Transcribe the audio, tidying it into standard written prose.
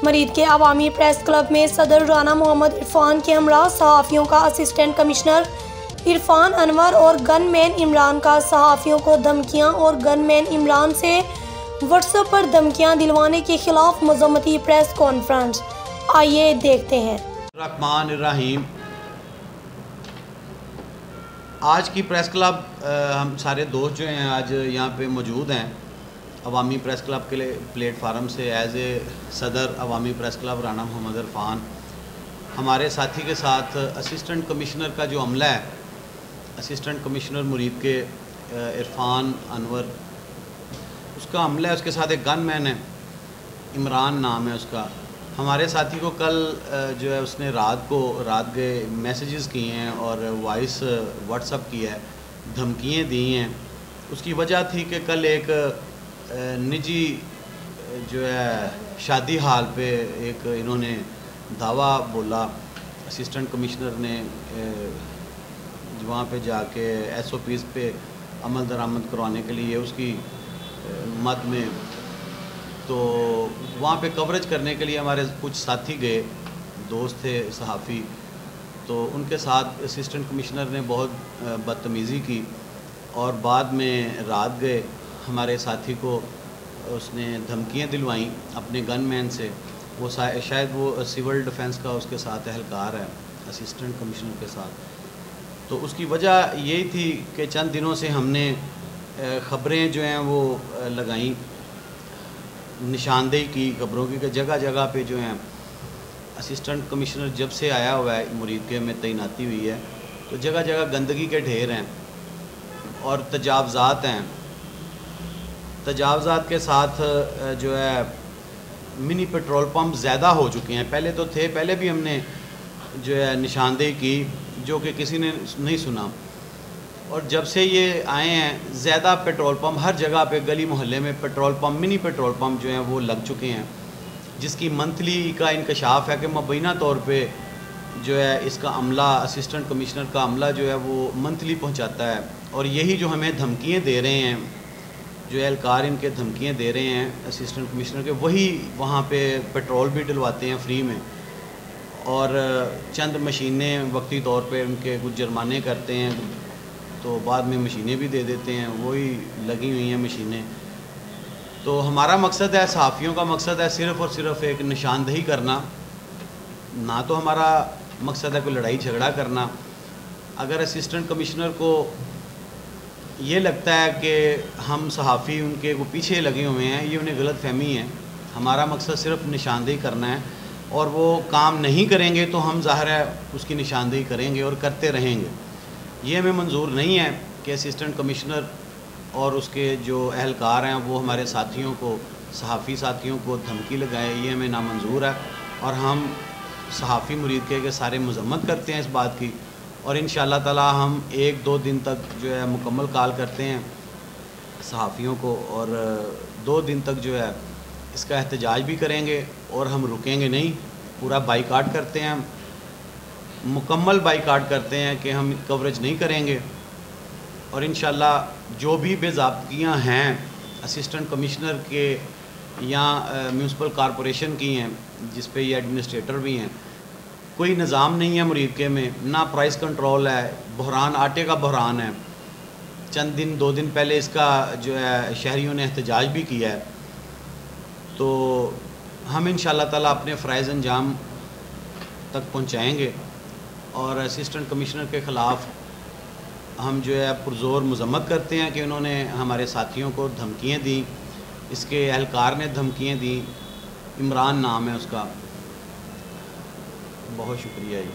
मरीद के अवामी press club में सदर राना मोहम्मद इरफान के हमरा सहाफ़ियों का असिस्टेंट कमिश्नर इरफान अनवर और गनमैन इमरान का सहाफ़ियों को धमकियां और गनमैन इमरान से व्हाट्सएप पर धमकियां दिलवाने के खिलाफ मजम्मती प्रेस कॉन्फ्रेंस। आइए देखते हैं। रहमान रहीम। आज की प्रेस क्लब हम सारे दोस्त जो हैं आज यहाँ पे मौजूद हैं अवामी प्रेस क्लब के प्लेटफार्म से एज ए सदर अवामी प्रेस क्लब राना मोहम्मद इरफान। हमारे साथी के साथ असिस्टेंट कमिश्नर का जो अमला है, असिस्टेंट कमिश्नर मुरीद के इरफान अनवर, उसका अमला है, उसके साथ एक गनमैन है, इमरान नाम है उसका। हमारे साथी को कल जो है उसने रात के मैसेजेस किए हैं और वॉइस व्हाट्सअप किया है, धमकियाँ दी हैं। उसकी वजह थी कि कल एक निजी जो है शादी हाल पे एक इन्होंने दावा बोला, असिस्टेंट कमिश्नर ने वहाँ पे जाके SOPs पे अमल दरामद करवाने के लिए उसकी मद में, तो वहाँ पे कवरेज करने के लिए हमारे कुछ साथी गए, दोस्त थे सहाफ़ी, तो उनके साथ असिस्टेंट कमिश्नर ने बहुत बदतमीज़ी की और बाद में रात गए हमारे साथी को उसने धमकियाँ दिलवाईं अपने गनमैन से। वो शायद वो सिविल डिफेंस का उसके साथ एहलकार है असिस्टेंट कमिश्नर के साथ। तो उसकी वजह यही थी कि चंद दिनों से हमने ख़बरें जो हैं वो लगाईं, निशानदेही की खबरों की, कि जगह जगह पे जो हैं असिस्टेंट कमिश्नर जब से आया हुआ है मुरीद के में तैनाती हुई है, तो जगह जगह गंदगी के ढेर हैं और तजावज़ात हैं। तजावज़ात के साथ जो है मिनी पेट्रोल पंप ज़्यादा हो चुके हैं। पहले तो थे, पहले भी हमने जो है निशानदेही की, जो कि किसी ने नहीं सुना, और जब से ये आए हैं ज़्यादा पेट्रोल पंप हर जगह पे, गली मोहल्ले में petrol pump, mini petrol pump जो हैं वो लग चुके हैं, जिसकी मंथली का इंकशाफ है कि मुबैना तौर पे जो है इसका अमला, असिस्टेंट कमिश्नर का अमला जो है वो मंथली पहुंचाता है। और यही जो हमें धमकियाँ दे रहे हैं, जो एहलकार इनके धमकियाँ दे रहे हैं असिस्टेंट कमिश्नर के, वही वहाँ पे पेट्रोल भी डलवाते हैं फ्री में और चंद मशीनें वक्ती तौर पे उनके कुछ जुर्माने करते हैं, तो बाद में मशीनें भी दे देते हैं, वही लगी हुई हैं मशीनें। तो हमारा मकसद है, सहाफ़ियों का मकसद है सिर्फ़ और सिर्फ एक निशानदेही करना, ना तो हमारा मकसद है कोई लड़ाई झगड़ा करना। अगर असिस्टेंट कमिश्नर को ये लगता है कि हम सहाफ़ी उनके वो पीछे लगे हुए हैं, ये उन्हें गलत फहमी है। हमारा मकसद सिर्फ निशानदेही करना है और वो काम नहीं करेंगे तो हम ज़ाहिर है उसकी निशानदेही करेंगे और करते रहेंगे। ये हमें मंजूर नहीं है कि असिस्टेंट कमिश्नर और उसके जो एहलकार हैं वो हमारे साथियों को, सहाफ़ी साथियों को धमकी लगाए, ये हमें नामंजूर है। और हम सहाफ़ी मुरीद के सारे मजम्मत करते हैं इस बात की, और इंशाअल्लाह ताला हम 1-2 दिन तक जो है मुकम्मल कॉल करते हैं सहाफ़ियों को, और 2 दिन तक जो है इसका एहतजाज भी करेंगे और हम रुकेंगे नहीं, पूरा बाइकाट करते हैं, मुकम्मल बाइकाट करते हैं कि हम कवरेज नहीं करेंगे। और इंशाअल्लाह जो भी बेज़ाब्तियाँ हैं असिस्टेंट कमिश्नर के या म्यूनसिपल कॉरपोरेशन की हैं, जिस पे ये एडमिनिस्ट्रेटर भी हैं, कोई निज़ाम नहीं है मुरीद के में, ना प्राइस कंट्रोल है, बहरान, आटे का बहरान है। चंद दिन 2 दिन पहले इसका जो है शहरियों ने एहतजाज भी किया है। तो हम इंशाअल्लाह ताला अपने फ़राइज़ अंजाम तक पहुँचाएँगे और असिस्टेंट कमिश्नर के ख़िलाफ़ हम जो है पुरज़ोर मजम्मत करते हैं कि उन्होंने हमारे साथियों को धमकियाँ दी, इसके एहलकार ने धमकियाँ दी, इमरान नाम है उसका। बहुत शुक्रिया जी।